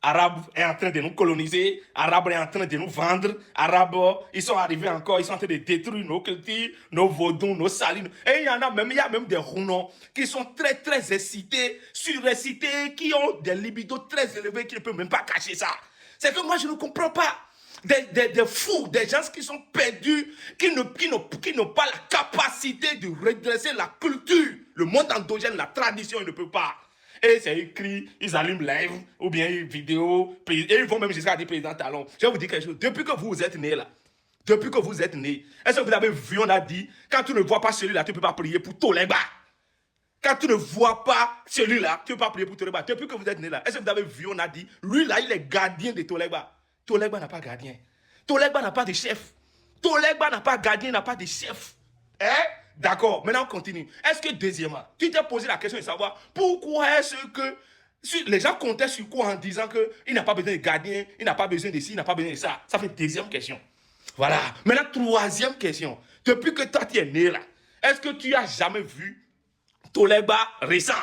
Arabe est en train de nous coloniser, Arabe est en train de nous vendre, Arabe, ils sont arrivés encore, ils sont en train de détruire nos cultures, nos vaudous, nos salines. Et il y a même des Rounon qui sont très, très excités, surexcités, qui ont des libidos très élevés, qui ne peuvent même pas cacher ça. C'est que moi, je ne comprends pas. Des fous, des gens qui sont perdus, qui n'ont pas la capacité de redresser la culture, le monde endogène, la tradition, ils ne peuvent pas. Et c'est écrit, ils allument live, ou bien une vidéo, et ils vont même jusqu'à dire président Talon. Je vais vous dire quelque chose, depuis que vous êtes né là, depuis que vous êtes né, est-ce que vous avez vu, on a dit, quand tu ne vois pas celui-là, tu ne peux pas prier pour Toléba. Quand tu ne vois pas celui-là, tu ne peux pas prier pour Toléba. Depuis que vous êtes né là, est-ce que vous avez vu, on a dit, lui là, il est gardien de Toléba. Toléba n'a pas gardien. Toléba n'a pas de chef. Toléba n'a pas gardien, n'a pas de chef. Hein? D'accord, maintenant on continue. Est-ce que deuxièmement, tu t'es posé la question de savoir pourquoi est-ce que les gens comptaient sur quoi en disant qu'il n'a pas besoin de gardien, il n'a pas besoin de ci, il n'a pas besoin de ça. Ça fait deuxième question. Voilà. Maintenant, troisième question. Depuis que toi tu es né là, est-ce que tu as jamais vu Toléba récent?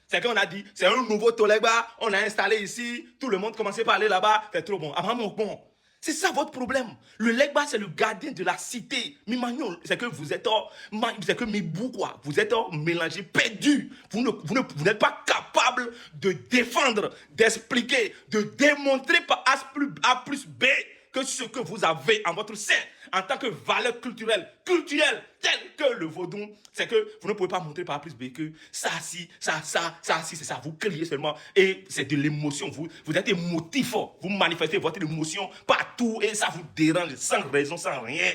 C'est qu'on a dit, c'est un nouveau Toléba, on a installé ici, tout le monde commençait par aller là-bas, c'est trop bon. Ah, bon. C'est ça votre problème. Le Legba, c'est le gardien de la cité. Mimagnon, c'est que vous êtes, c'est que Mibou, quoi. Vous êtes mélangé, perdu. Vous n'êtes pas capable de défendre, d'expliquer, de démontrer par A plus B que ce que vous avez en votre sein, en tant que valeur culturelle, telle que le vaudou, c'est que vous ne pouvez pas montrer par A plus B que ça, si, ça, si, c'est ça. Vous criez seulement et c'est de l'émotion. Vous êtes émotif, vous manifestez votre émotion partout et ça vous dérange sans raison, sans rien.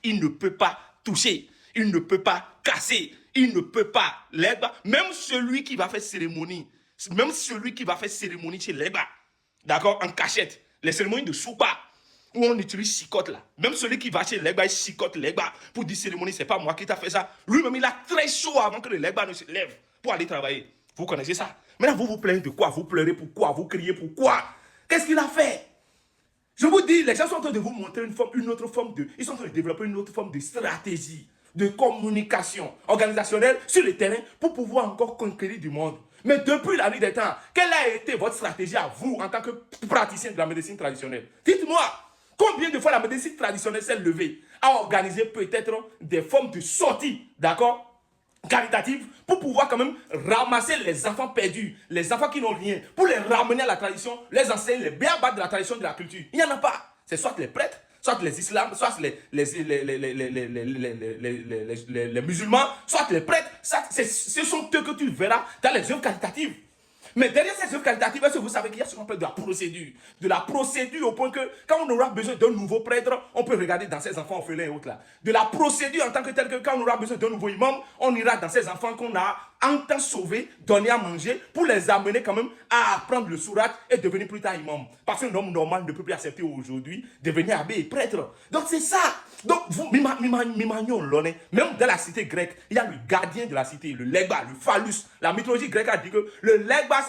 Il ne peut pas toucher, il ne peut pas casser, il ne peut pas. Même celui qui va faire cérémonie, chez Legba, d'accord, en cachette, les cérémonies de Souba, où on utilise chicotte là. Même celui qui va chez Legba, il chicote Legba pour dire cérémonie, c'est pas moi qui t'a fait ça. Lui-même, il a très chaud avant que le Legba ne se lève pour aller travailler. Vous connaissez ça? Maintenant, vous plaignez de quoi? Vous pleurez pourquoi? Vous criez pourquoi? Qu'est-ce qu'il a fait? Je vous dis, les gens sont en train de vous montrer ils sont en train de développer une autre forme de stratégie, de communication organisationnelle sur le terrain pour pouvoir encore conquérir du monde. Mais depuis la nuit des temps, quelle a été votre stratégie à vous en tant que praticien de la médecine traditionnelle? Dites-moi, combien de fois la médecine traditionnelle s'est levée à organiser peut-être des formes de sortie, d'accord, caritatives, pour pouvoir quand même ramasser les enfants perdus, les enfants qui n'ont rien, pour les ramener à la tradition, les enseigner les béabas de la tradition, de la culture. Il n'y en a pas. C'est soit les prêtres, soit les islams, soit les musulmans, soit les prêtres. Ce sont eux que tu verras dans les œuvres caritatives. Mais derrière ces œuvres qualitatives, est-ce que vous savez qu'il y a ce qu'on appelle de la procédure? De la procédure au point que quand on aura besoin d'un nouveau prêtre, on peut regarder dans ses enfants orphelins et autres là. De la procédure en tant que telle que quand on aura besoin d'un nouveau imam, on ira dans ses enfants qu'on a en temps sauvé, donné à manger, pour les amener quand même à apprendre le surat et devenir plus tard imam. Parce qu'un homme normal ne peut plus accepter aujourd'hui devenir abbé et prêtre. Donc c'est ça. Donc vous, même dans la cité grecque, il y a le gardien de la cité, le Legba, le phallus. La mythologie grecque a dit que le Legba,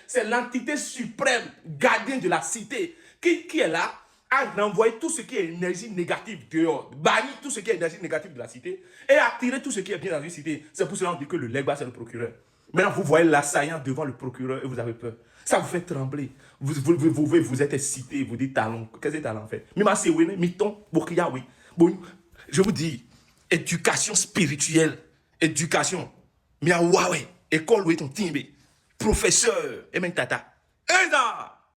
c'est l'entité suprême, gardien de la cité, qui est là à renvoyer tout ce qui est énergie négative dehors, bannir tout ce qui est énergie négative de la cité et attirer tout ce qui est bien dans une cité. C'est pour cela qu'on dit que le Legba, c'est le procureur. Maintenant, vous voyez l'assaillant devant le procureur et vous avez peur. Ça vous fait trembler. Vous êtes excité, vous dites talon. Qu'est-ce que talon fait? Bon, je vous dis, éducation spirituelle, éducation. Mia Huawei, école où est ton timbe, professeur, et même tata.